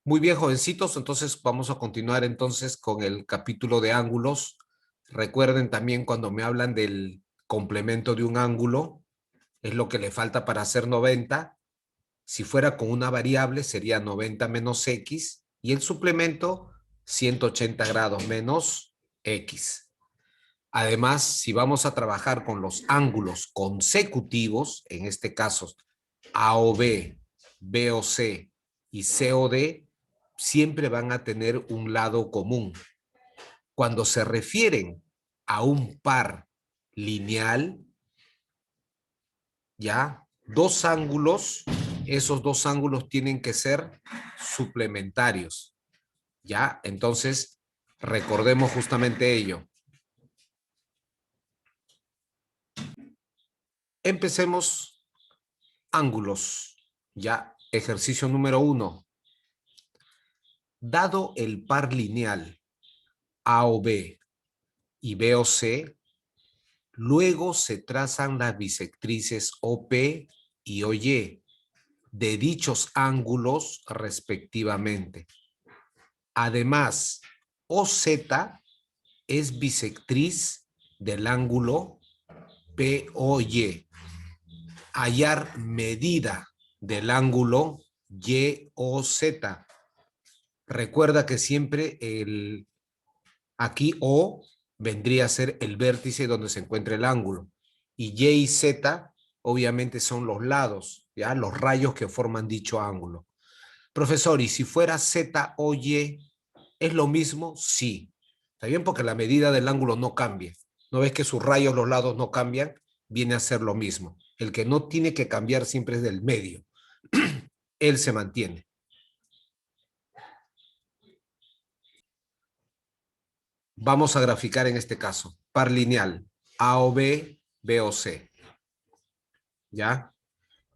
Muy bien, jovencitos, entonces vamos a continuar entonces con el capítulo de ángulos. Recuerden también cuando me hablan del complemento de un ángulo, es lo que le falta para hacer 90. Si fuera con una variable sería 90 menos x y el suplemento 180 grados menos x. Además, si vamos a trabajar con los ángulos consecutivos, en este caso A o B, B o C y C o D, siempre van a tener un lado común. Cuando se refieren a un par lineal, ya, dos ángulos, esos dos ángulos tienen que ser suplementarios, ya. Entonces, recordemos justamente ello. Empecemos ángulos, ya. Ejercicio número 1. Dado el par lineal A o B y B o C, luego se trazan las bisectrices OP y OY de dichos ángulos respectivamente. Además, OZ es bisectriz del ángulo POY. Hallar medida del ángulo YOZ. Recuerda que siempre aquí O vendría a ser el vértice donde se encuentra el ángulo. Y Y y Z obviamente son los lados, ¿ya? Los rayos que forman dicho ángulo. Profesor, ¿y si fuera Z o Y, es lo mismo? Sí. ¿Está bien? Porque la medida del ángulo no cambia. ¿No ves que sus rayos, los lados no cambian? Viene a ser lo mismo. El que no tiene que cambiar siempre es del medio. Él se mantiene. Vamos a graficar en este caso. Par lineal. A o B, B o C. ¿Ya?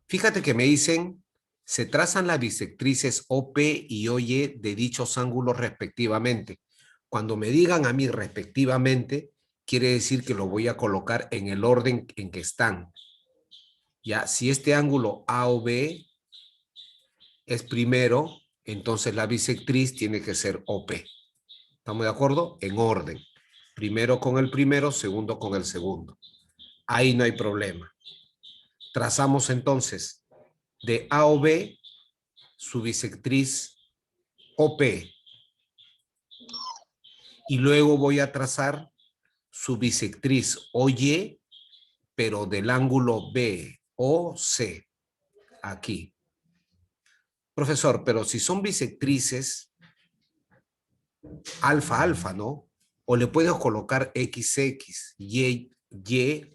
Fíjate que me dicen, se trazan las bisectrices OP y OY de dichos ángulos respectivamente. Cuando me digan a mí respectivamente, quiere decir que lo voy a colocar en el orden en que están. Ya, si este ángulo A o B es primero, entonces la bisectriz tiene que ser OP. ¿Estamos de acuerdo? En orden. Primero con el primero, segundo con el segundo. Ahí no hay problema. Trazamos entonces de A o B su bisectriz OP y luego voy a trazar su bisectriz OY, pero del ángulo BOC, aquí. Profesor, pero si son bisectrices alfa, alfa, ¿no? O le puedes colocar XX, Y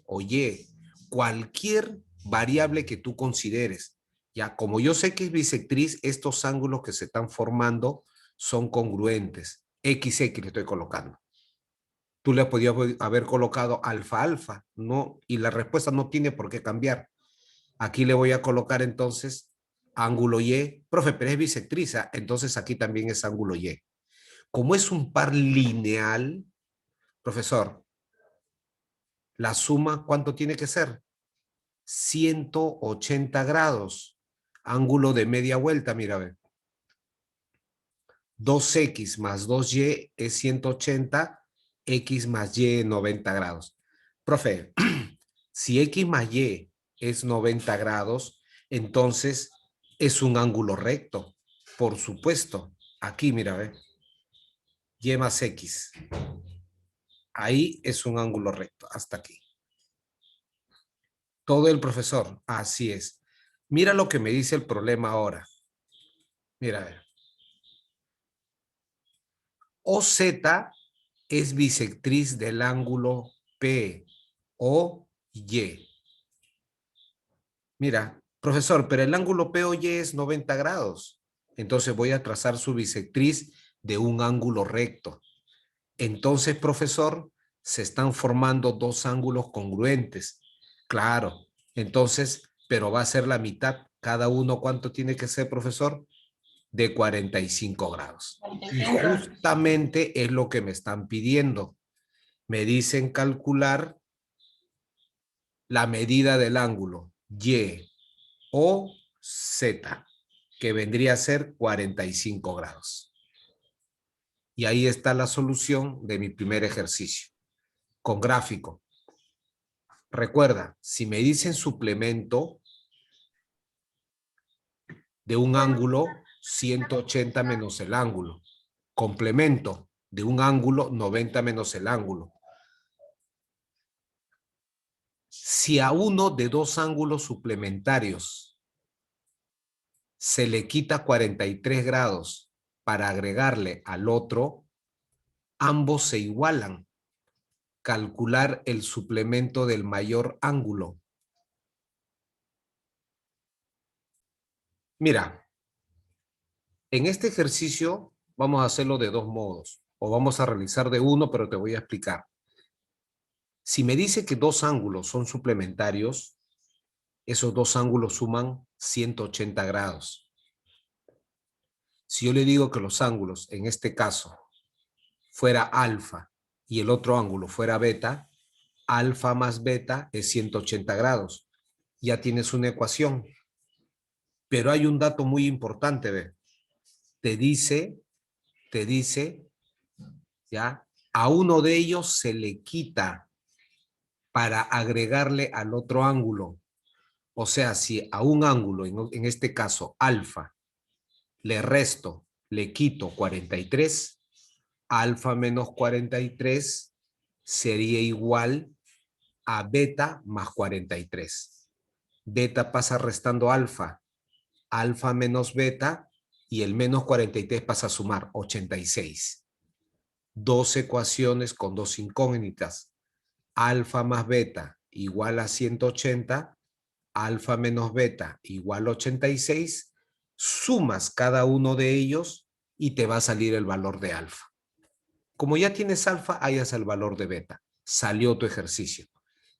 o Y, cualquier variable que tú consideres. Ya, como yo sé que es bisectriz, estos ángulos que se están formando son congruentes. XX le estoy colocando. Tú le podías haber colocado alfa, alfa, ¿no? Y la respuesta no tiene por qué cambiar. Aquí le voy a colocar entonces ángulo Y. Profe, pero es bisectriz, entonces aquí también es ángulo Y. Como es un par lineal, profesor, la suma, ¿cuánto tiene que ser? 180 grados. Ángulo de media vuelta, mira, ve. 2x más 2y es 180, x más y 90 grados. Profe, si x más y es 90 grados, entonces es un ángulo recto. Por supuesto. Aquí, mira, ve. Y más x. Ahí es un ángulo recto, hasta aquí. Todo el profesor, así es. Mira lo que me dice el problema ahora. Mira, a ver. OZ es bisectriz del ángulo POY. Mira, profesor, pero el ángulo POY es 90 grados. Entonces voy a trazar su bisectriz de un ángulo recto. Entonces, profesor, se están formando dos ángulos congruentes. Claro, entonces, pero va a ser la mitad. Cada uno, ¿cuánto tiene que ser, profesor? De 45 grados. Y justamente es lo que me están pidiendo. Me dicen calcular la medida del ángulo Y o Z. que vendría a ser 45 grados. Y ahí está la solución de mi primer ejercicio, con gráfico. Recuerda, si me dicen suplemento de un ángulo, 180 menos el ángulo. Complemento de un ángulo, 90 menos el ángulo. Si a uno de dos ángulos suplementarios se le quita 43 grados para agregarle al otro, ambos se igualan. Calcular el suplemento del mayor ángulo. Mira, en este ejercicio vamos a hacerlo de dos modos, o vamos a realizar de uno, pero te voy a explicar. Si me dice que dos ángulos son suplementarios, esos dos ángulos suman 180 grados. Si yo le digo que los ángulos, en este caso, fuera alfa y el otro ángulo fuera beta, alfa más beta es 180 grados. Ya tienes una ecuación. Pero hay un dato muy importante, ¿ve? Te dice, ya, a uno de ellos se le quita para agregarle al otro ángulo. O sea, si a un ángulo, en este caso alfa, le resto, le quito 43, alfa menos 43 sería igual a beta más 43. Beta pasa restando alfa, alfa menos beta, y el menos 43 pasa a sumar 86. Dos ecuaciones con dos incógnitas. Alfa más beta igual a 180, alfa menos beta igual a 86, sumas cada uno de ellos y te va a salir el valor de alfa. Como ya tienes alfa, hallas el valor de beta. Salió tu ejercicio.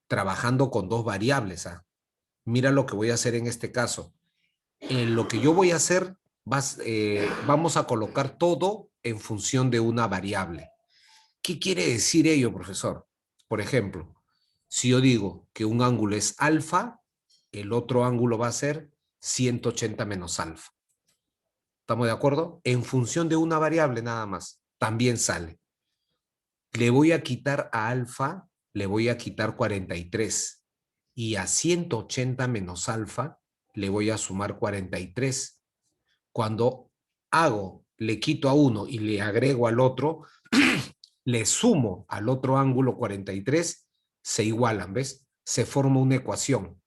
Trabajando con dos variables. Mira lo que voy a hacer en este caso. En lo que yo voy a hacer, vamos a colocar todo en función de una variable. ¿Qué quiere decir ello, profesor? Por ejemplo, si yo digo que un ángulo es alfa, el otro ángulo va a ser 180 menos alfa. ¿Estamos de acuerdo? En función de una variable nada más, también sale. Le voy a quitar a alfa, le voy a quitar 43. Y a 180 menos alfa, le voy a sumar 43. Cuando le quito a uno y le agrego al otro, le sumo al otro ángulo 43, se igualan, ¿ves? Se forma una ecuación.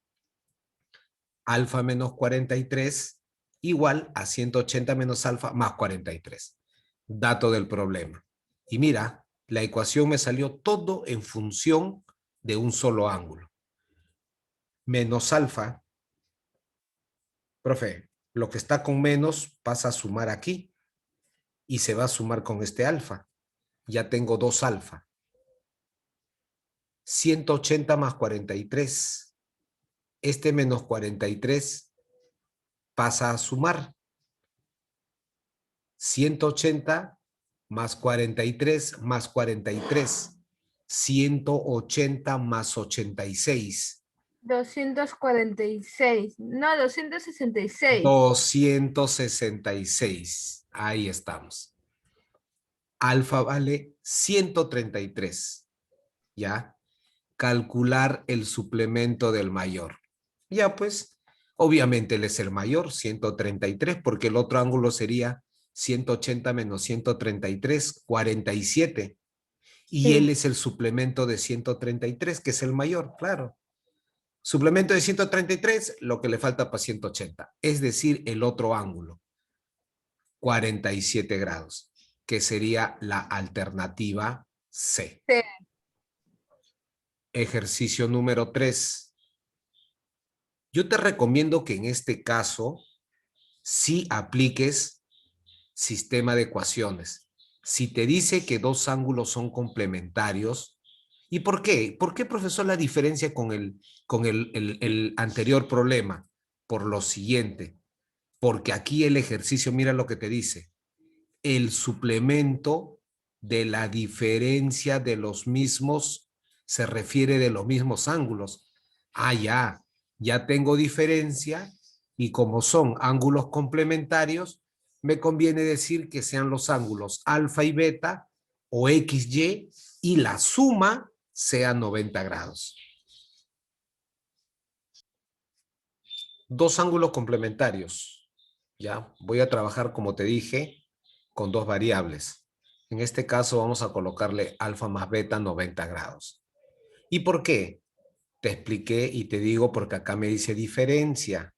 Alfa menos 43 igual a 180 menos alfa más 43. Dato del problema. Y mira, la ecuación me salió todo en función de un solo ángulo. Menos alfa, profe, lo que está con menos pasa a sumar aquí y se va a sumar con este alfa. Ya tengo dos alfa. 180 más 43. Este menos 43 pasa a sumar. 180 más 43 más 43. 180 más 86. 246. No, 266. 266. Ahí estamos. Alfa vale 133. ¿Ya? Calcular el suplemento del mayor. Ya pues, obviamente él es el mayor, 133, porque el otro ángulo sería 180 menos 133, 47. Y él es el suplemento de 133, que es el mayor, claro. Suplemento de 133, lo que le falta para 180, es decir, el otro ángulo, 47 grados, que sería la alternativa C. Sí. Ejercicio número 3. Yo te recomiendo que en este caso sí apliques sistema de ecuaciones. Si te dice que dos ángulos son complementarios, ¿y por qué? ¿Por qué, profesor, la diferencia con el anterior problema? Por lo siguiente, porque aquí el ejercicio, mira lo que te dice, el suplemento de la diferencia de los mismos se refiere de los mismos ángulos. Ya tengo diferencia, Y como son ángulos complementarios, me conviene decir que sean los ángulos alfa y beta o XY y la suma sea 90 grados. Dos ángulos complementarios. Ya, voy a trabajar, como te dije, con dos variables. En este caso vamos a colocarle alfa más beta 90 grados. ¿Y por qué? Te expliqué y te digo porque acá me dice diferencia.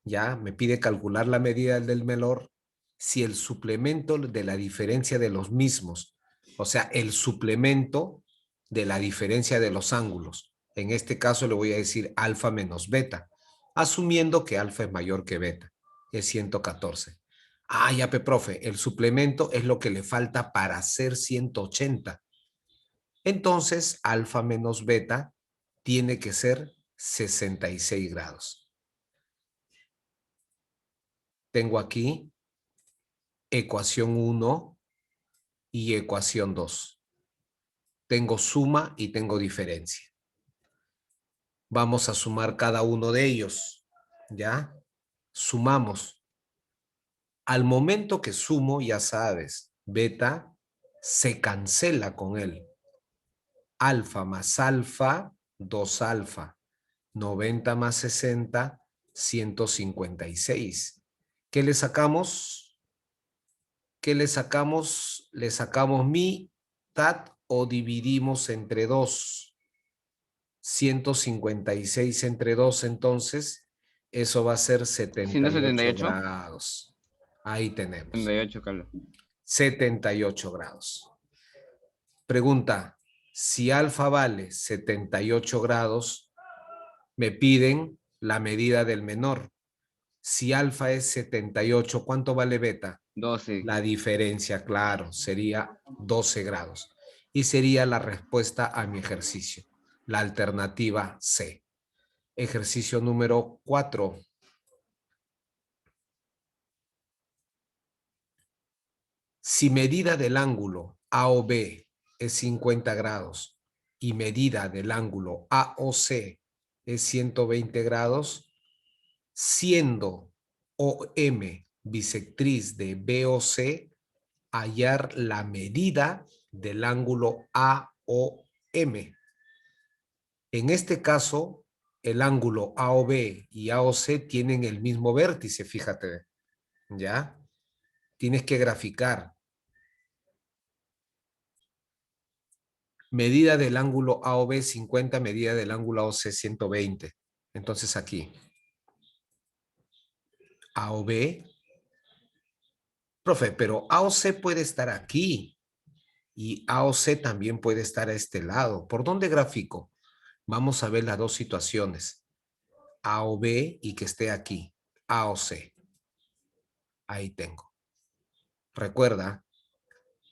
Ya, me pide calcular la medida del menor si el suplemento de la diferencia de los mismos, o sea, el suplemento de la diferencia de los ángulos. En este caso le voy a decir alfa menos beta, asumiendo que alfa es mayor que beta, es 114. Ah, ya, profe, el suplemento es lo que le falta para ser 180. Entonces, alfa menos beta tiene que ser 66 grados. Tengo aquí ecuación 1 y ecuación 2. Tengo suma y tengo diferencia. Vamos a sumar cada uno de ellos, ¿ya? Sumamos. Al momento que sumo, ya sabes, beta se cancela con él. Alfa más alfa, 2 alfa. 90 más 60, 156. ¿Qué le sacamos? ¿Qué le sacamos? Le sacamos mitad o dividimos entre 2. 156 entre 2, entonces, eso va a ser 78 178. grados. Ahí tenemos. 78, Carlos. 78 grados. Pregunta, si alfa vale 78 grados, me piden la medida del menor. Si alfa es 78, ¿cuánto vale beta? 12. La diferencia, claro, sería 12 grados. Y sería la respuesta a mi ejercicio. La alternativa C. Ejercicio número 4. Si medida del ángulo AOB es 50 grados y medida del ángulo AOC es 120 grados, siendo OM bisectriz de BOC, hallar la medida del ángulo AOM. En este caso, el ángulo AOB y AOC tienen el mismo vértice, fíjate, ¿ya? Tienes que graficar. Medida del ángulo AOB 50, medida del ángulo AOC 120. Entonces aquí, AOB. Profe, pero AOC puede estar aquí y AOC también puede estar a este lado. ¿Por dónde grafico? Vamos a ver las dos situaciones. AOB y que esté aquí. AOC. Ahí tengo. Recuerda,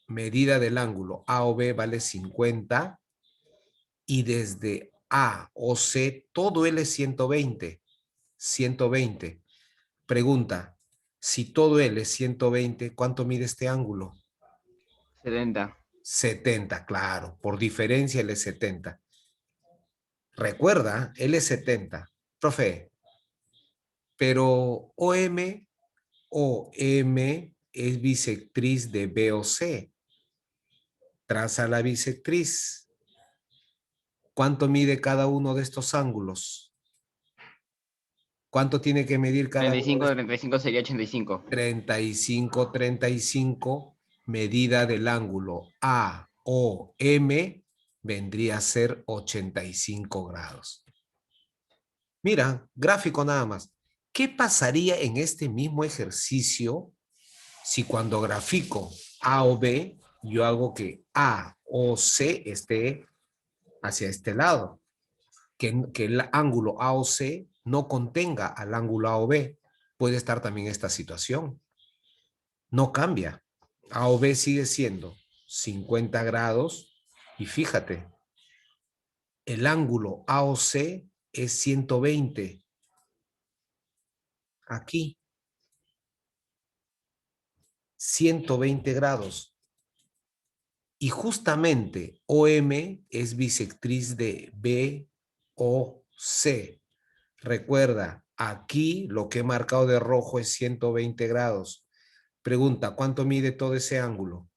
medida del ángulo AOB vale 50 y desde A o C todo L es 120. 120. Pregunta, si todo L es 120, ¿cuánto mide este ángulo? 70. 70, claro. Por diferencia L es 70. Recuerda, L es 70. Profe, pero OM es bisectriz de BOC. Traza la bisectriz. ¿Cuánto mide cada uno de estos ángulos? ¿Cuánto tiene que medir cada uno? 35 de 35 sería 85. 35, 35, medida del ángulo AOM vendría a ser 85 grados. Mira, gráfico nada más. ¿Qué pasaría en este mismo ejercicio si cuando grafico A o B, yo hago que A o C esté hacia este lado? Que el ángulo AOC no contenga al ángulo AOB. Puede estar también esta situación. No cambia. AOB sigue siendo 50 grados y fíjate, el ángulo AOC es 120. Aquí, 120 grados. Y justamente OM es bisectriz de BOC. Recuerda, Aquí lo que he marcado de rojo es 120 grados. Pregunta, ¿cuánto mide todo ese ángulo?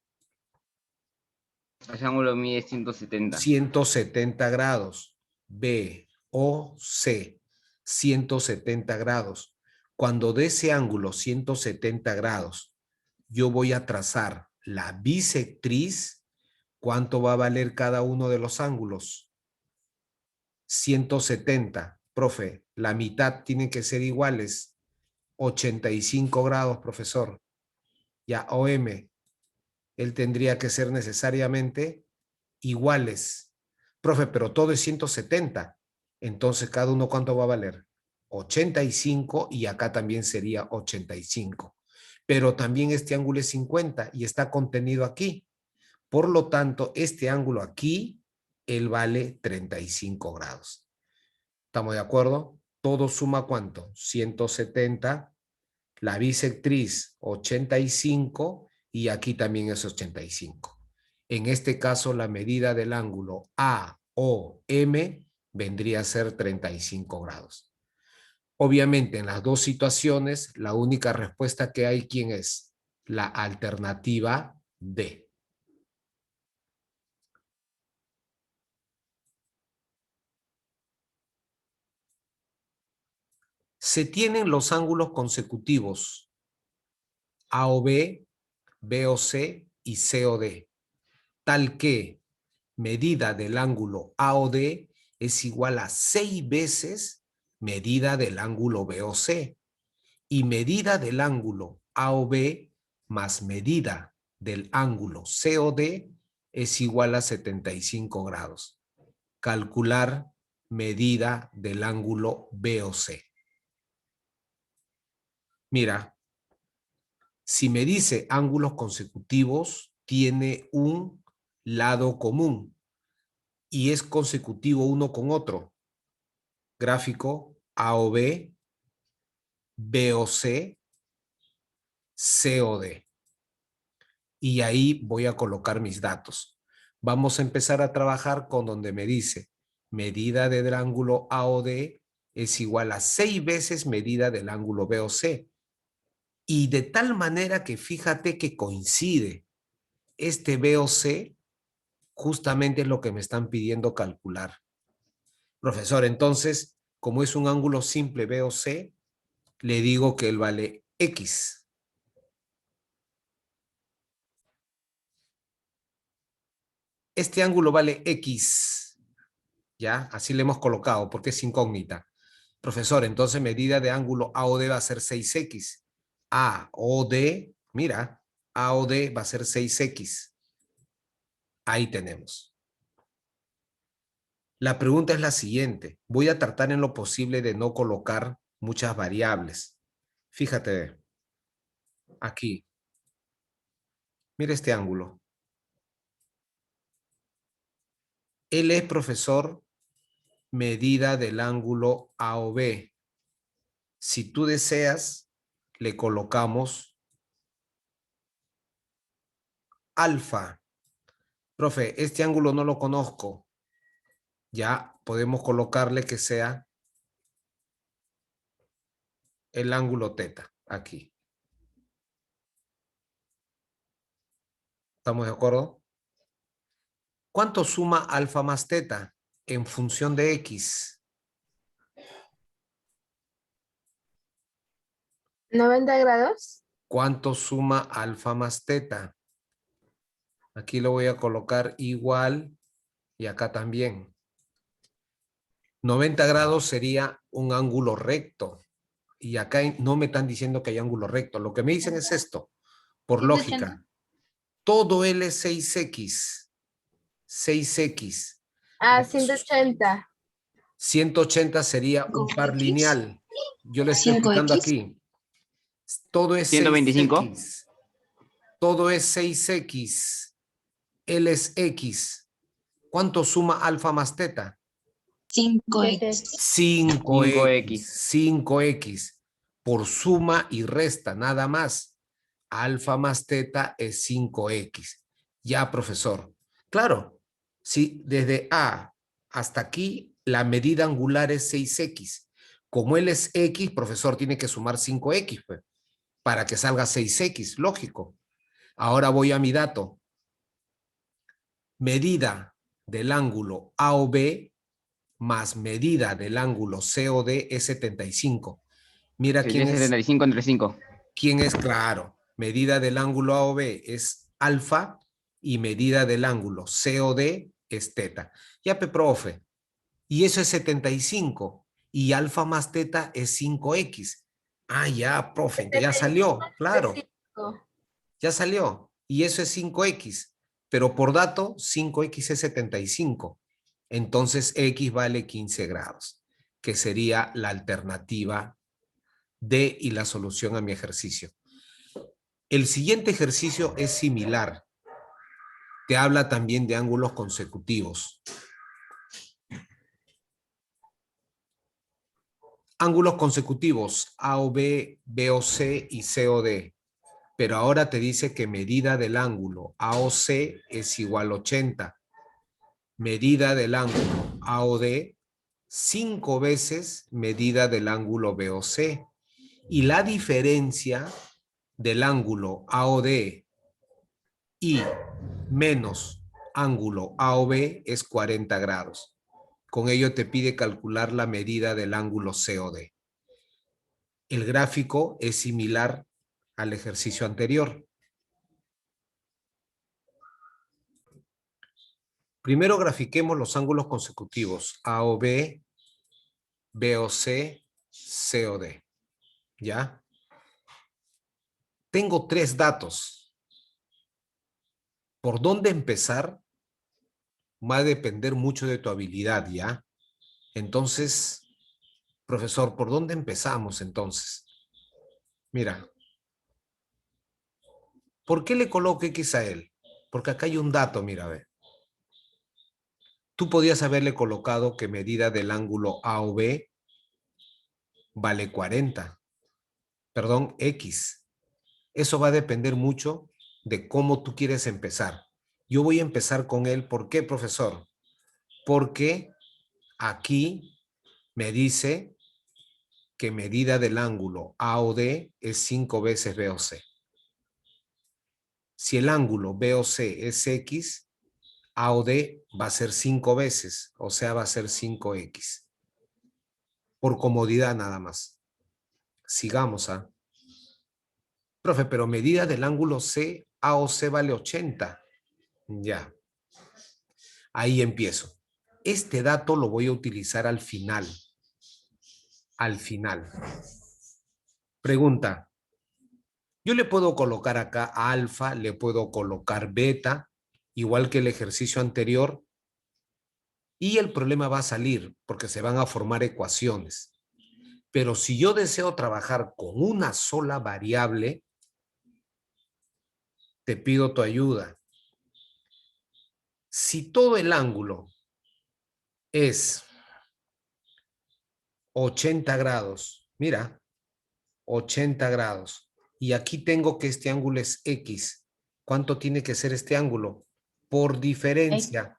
Ese ángulo mide 170. 170 grados. B, O, C. 170 grados. Cuando de ese ángulo 170 grados, yo voy a trazar la bisectriz, ¿cuánto va a valer cada uno de los ángulos? 170. Profe, la mitad tienen que ser iguales. 85 grados, profesor. Ya, OM, él tendría que ser necesariamente iguales. Profe, pero todo es 170. Entonces, ¿cada uno cuánto va a valer? 85 y acá también sería 85. Pero también este ángulo es 50 y está contenido aquí. Por lo tanto, este ángulo aquí, él vale 35 grados. ¿Estamos de acuerdo? Todo suma ¿cuánto? 170. La bisectriz 85 y aquí también es 85. En este caso, la medida del ángulo AOM vendría a ser 35 grados. Obviamente, en las dos situaciones, la única respuesta que hay, ¿quién es? La alternativa D. Se tienen los ángulos consecutivos AOB, BOC y COD, tal que medida del ángulo AOD es igual a 6 veces medida del ángulo BOC y medida del ángulo AOB más medida del ángulo COD es igual a 75 grados. Calcular medida del ángulo BOC. Mira, si me dice ángulos consecutivos, tiene un lado común y es consecutivo uno con otro. Gráfico AOB, BOC, COD. Y ahí voy a colocar mis datos. Vamos a empezar a trabajar con donde me dice medida del ángulo AOD es igual a 6 veces medida del ángulo BOC. Y de tal manera que fíjate que coincide. Este BOC justamente es lo que me están pidiendo calcular. Profesor, entonces, como es un ángulo simple BOC, le digo que él vale X. Este ángulo vale X. ¿Ya? Así le hemos colocado porque es incógnita. Profesor, entonces medida de ángulo AOD va a ser 6X. AOD, mira, AOD va a ser 6X. Ahí tenemos. La pregunta es la siguiente. Voy a tratar en lo posible de no colocar muchas variables. Fíjate, aquí. Mira este ángulo. Él es, profesor, medida del ángulo AOB. Si tú deseas, le colocamos alfa. Profe, este ángulo no lo conozco. Ya podemos colocarle que sea el ángulo teta, aquí. ¿Estamos de acuerdo? ¿Cuánto suma alfa más teta en función de X? 90 grados. ¿Cuánto suma alfa más teta? Aquí lo voy a colocar igual y acá también. 90 grados sería un ángulo recto. Y acá no me están diciendo que hay ángulo recto. Lo que me dicen es esto, por 180. lógica. Todo L es 6X. 6X. Ah, 180. 180 sería un par lineal. Yo le estoy explicando 5X. aquí. Todo es 125. 6X. Todo es 6X. L es X. ¿Cuánto suma alfa más teta? 5X. 5X. 5X. Por suma y resta, nada más. Alfa más teta es 5X. Ya, profesor. Claro, si desde A hasta aquí la medida angular es 6X, Como él es X, profesor, tiene que sumar 5X, pues, para que salga 6X, lógico. Ahora voy a mi dato. Medida del ángulo AOB más medida del ángulo COD es 75. Mira Sería quién es 75 entre 5. claro. Medida del ángulo AOB es alfa y medida del ángulo COD es teta. Ya, profe. Y eso es 75. Y alfa más teta es 5X. Ah, ya, profe, ya salió, claro. 75. Ya salió. Y eso es 5X. Pero por dato, 5X es 75. Entonces, X vale 15 grados, que sería la alternativa D y la solución a mi ejercicio. El siguiente ejercicio es similar. Te habla también de ángulos consecutivos. Ángulos consecutivos, AOB, BOC y COD. Pero ahora te dice que medida del ángulo AOC es igual a 80. Medida del ángulo AOD, 5 veces medida del ángulo BOC. Y la diferencia del ángulo AOD y menos ángulo AOB es 40 grados. Con ello te pide calcular la medida del ángulo COD. El gráfico es similar al ejercicio anterior. Primero grafiquemos los ángulos consecutivos AOB, BOC, COD. ¿Ya? Tengo 3 datos. ¿Por dónde empezar? Va a depender mucho de tu habilidad, ¿ya? Entonces, profesor, ¿por dónde empezamos entonces? Mira, ¿por qué le coloco X a él? Porque acá hay un dato, mira, a ver. Tú podías haberle colocado que medida del ángulo AOB vale 40. Perdón, X. Eso va a depender mucho de cómo tú quieres empezar. Yo voy a empezar con él. ¿Por qué, profesor? Porque aquí me dice que medida del ángulo AOD es 5 veces BOC. Si el ángulo BOC es X, AOD va a ser 5 veces, o sea, va a ser 5X. Por comodidad nada más. Sigamos, ¿ah? Profe, pero medida del ángulo C, AOC vale 80. Ya. Ahí empiezo. Este dato lo voy a utilizar al final. Al final. Pregunta. Yo le puedo colocar acá alfa, le puedo colocar beta, igual que el ejercicio anterior, y el problema va a salir porque se van a formar ecuaciones. Pero si yo deseo trabajar con una sola variable, te pido tu ayuda. Si todo el ángulo es 80 grados, mira, 80 grados, y aquí tengo que este ángulo es X, ¿cuánto tiene que ser este ángulo? Por diferencia.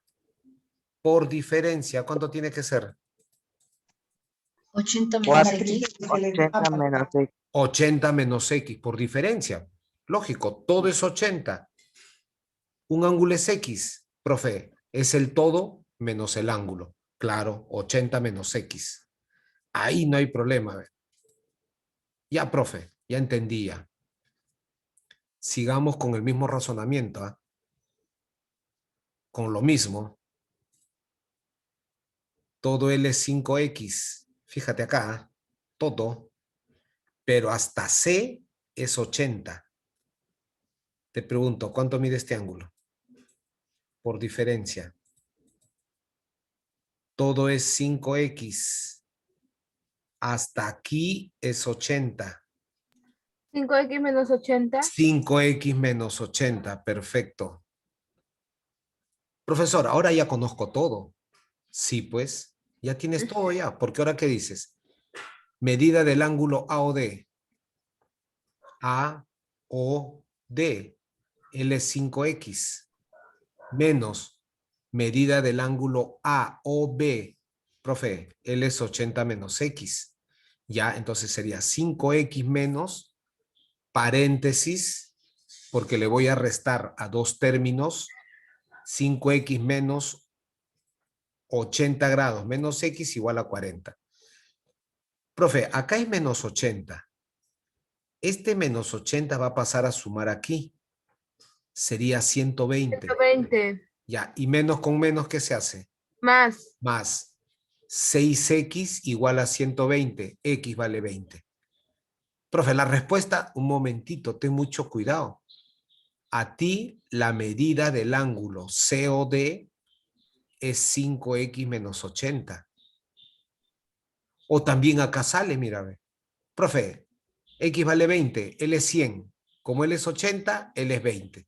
Por diferencia, ¿cuánto tiene que ser? 80 menos X. 80 menos X. 80 menos X, por diferencia. Lógico, todo es 80. Un ángulo es X, profe, es el todo menos el ángulo. Claro, 80 menos X. Ahí no hay problema. Ya, profe, ya entendía. Sigamos con el mismo razonamiento, ¿eh? Con lo mismo. Todo L es 5X. Fíjate acá, todo. Pero hasta C es 80. Te pregunto, ¿cuánto mide este ángulo? Por diferencia. Todo es 5X. Hasta aquí es 80. 5X menos 80. 5X menos 80, perfecto. Profesor, ahora ya conozco todo. Sí, pues, ya tienes todo ya. Porque ahora, ¿qué dices? Medida del ángulo AOD. AOD. L es 5X. Menos medida del ángulo AOB. Profe, L es 80 menos X. Ya, entonces sería 5x menos, paréntesis, porque le voy a restar a dos términos, 5x menos 80 grados menos x igual a 40. Profe, acá hay menos 80. Este menos 80 va a pasar a sumar aquí. Sería 120. 120. Ya, y menos con menos, ¿qué se hace? Más. Más 6x igual a 120. X vale 20. Profe, la respuesta, un momentito, ten mucho cuidado. A ti la medida del ángulo COD es 5x menos 80. O también acá sale, mira, ve. Profe, X vale 20, L es 100. Como L es 80, L es 20.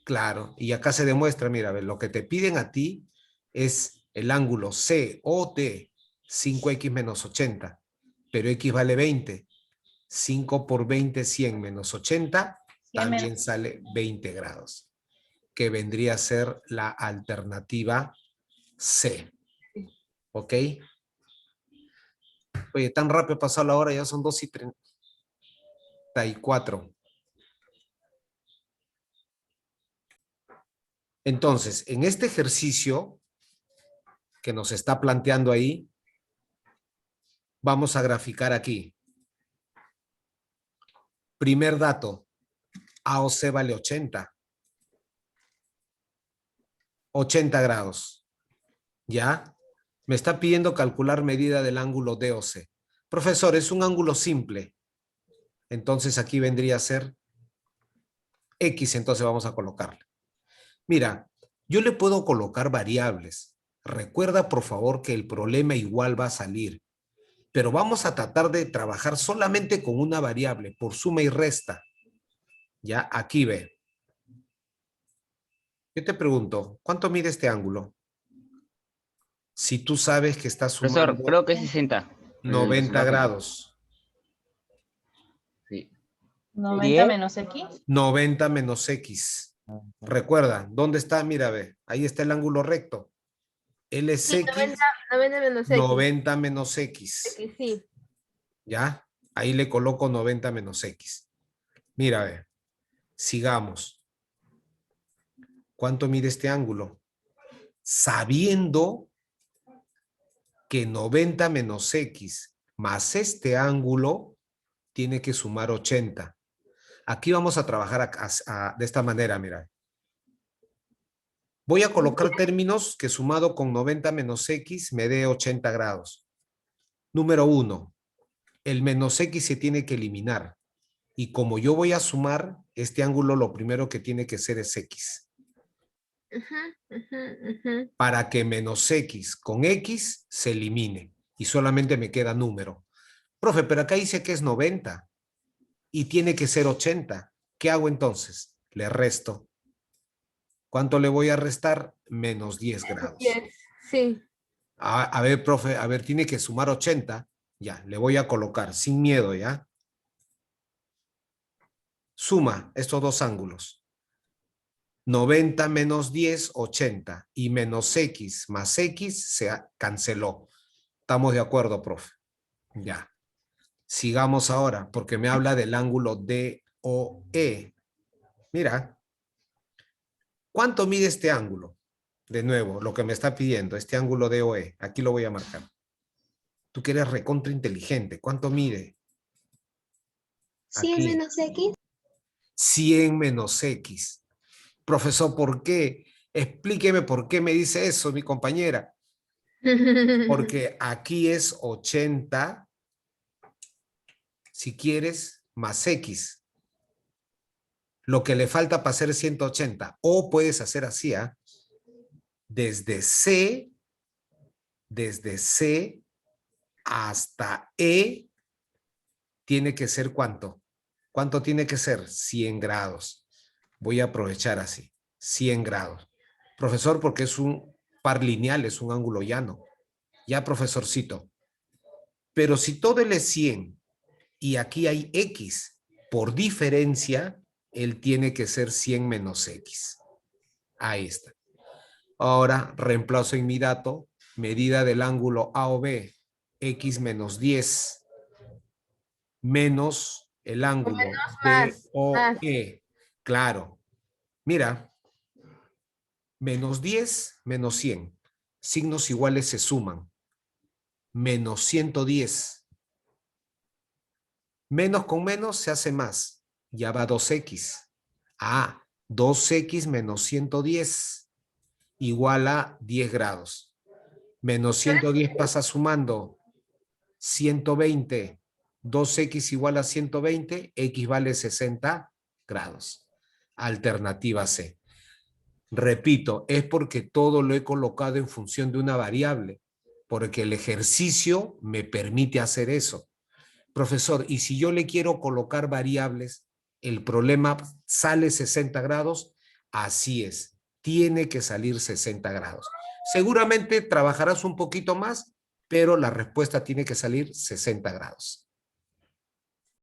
Claro, y acá se demuestra, mira, ve, lo que te piden a ti es el ángulo COD, 5x menos 80. Pero X vale 20. 5 por 20, 100 menos 80, también sale 20 grados, que vendría a ser la alternativa C. ¿Ok? Oye, tan rápido pasó la hora, ya son 2:34. Entonces, en este ejercicio que nos está planteando ahí, vamos a graficar aquí. Primer dato, AOC vale 80. 80 grados. ¿Ya? Me está pidiendo calcular medida del ángulo DOC. Profesor, es un ángulo simple. Entonces aquí vendría a ser X, entonces vamos a colocarle. Mira, yo le puedo colocar variables. Recuerda, por favor, que el problema igual va a salir. Pero vamos a tratar de trabajar solamente con una variable, por suma y resta. Ya, aquí ve. Yo te pregunto, ¿cuánto mide este ángulo? Si tú sabes que está Profesor, sumando creo que es 60. El 90 porcentaje. grados. Sí. 90 menos X. 90 menos X. Recuerda, ¿dónde está? Mira, ve, ahí está el ángulo recto. L es Sí, X, 90 menos X. 90 menos X. X, sí. ¿Ya? Ahí le coloco 90 menos X. Mira, ve, sigamos. ¿Cuánto mide este ángulo? Sabiendo que 90 menos X más este ángulo tiene que sumar 80. Aquí vamos a trabajar de esta manera, mira. Voy a colocar términos que sumado con 90 menos X me dé 80 grados. Número 1, el menos X se tiene que eliminar. Y como yo voy a sumar, este ángulo lo primero que tiene que ser es X. Para que menos X con X se elimine. Y solamente me queda número. Profe, pero acá dice que es 90. Y tiene que ser 80. ¿Qué hago entonces? Le resto. ¿Cuánto le voy a restar? Menos 10 grados. 10, sí. A ver, profe, a ver, tiene que sumar 80. Ya, le voy a colocar sin miedo, ¿ya? Suma estos dos ángulos. 90 menos 10, 80. Y menos X más X se canceló. ¿Estamos de acuerdo, profe? Ya. Sigamos ahora, porque me habla del ángulo DOE. Mira. ¿Cuánto mide este ángulo? De nuevo, lo que me está pidiendo, este ángulo DOE. Aquí lo voy a marcar. Tú que eres recontra inteligente. ¿Cuánto mide? 100 menos X. 100 menos X. Profesor, ¿por qué? Explíqueme por qué me dice eso, mi compañera. Porque aquí es 80, si quieres, más X. Lo que le falta para hacer 180. O puedes hacer así, ¿ah? Desde C hasta E tiene que ser ¿cuánto? ¿Cuánto tiene que ser? 100 grados. Voy a aprovechar así, 100 grados. Profesor, porque es un par lineal, es un ángulo llano. Ya, profesorcito. Pero si todo él es 100 y aquí hay X, por diferencia, él tiene que ser 100 menos X. Ahí está. Ahora reemplazo en mi dato, medida del ángulo AOB, X menos 10. menos el ángulo más, BOE. Claro. Mira, menos 10, menos 100. Signos iguales se suman. Menos 110. Menos con menos se hace más. Ya va 2x. Ah, 2x menos 110 igual a 10 grados. Menos 110 pasa sumando 120. 2x igual a 120, x vale 60 grados. Alternativa C. Repito, es porque todo lo he colocado en función de una variable, porque el ejercicio me permite hacer eso. Profesor, y si yo le quiero colocar variables, el problema sale 60 grados, así es, tiene que salir 60 grados. Seguramente trabajarás un poquito más, pero la respuesta tiene que salir 60 grados.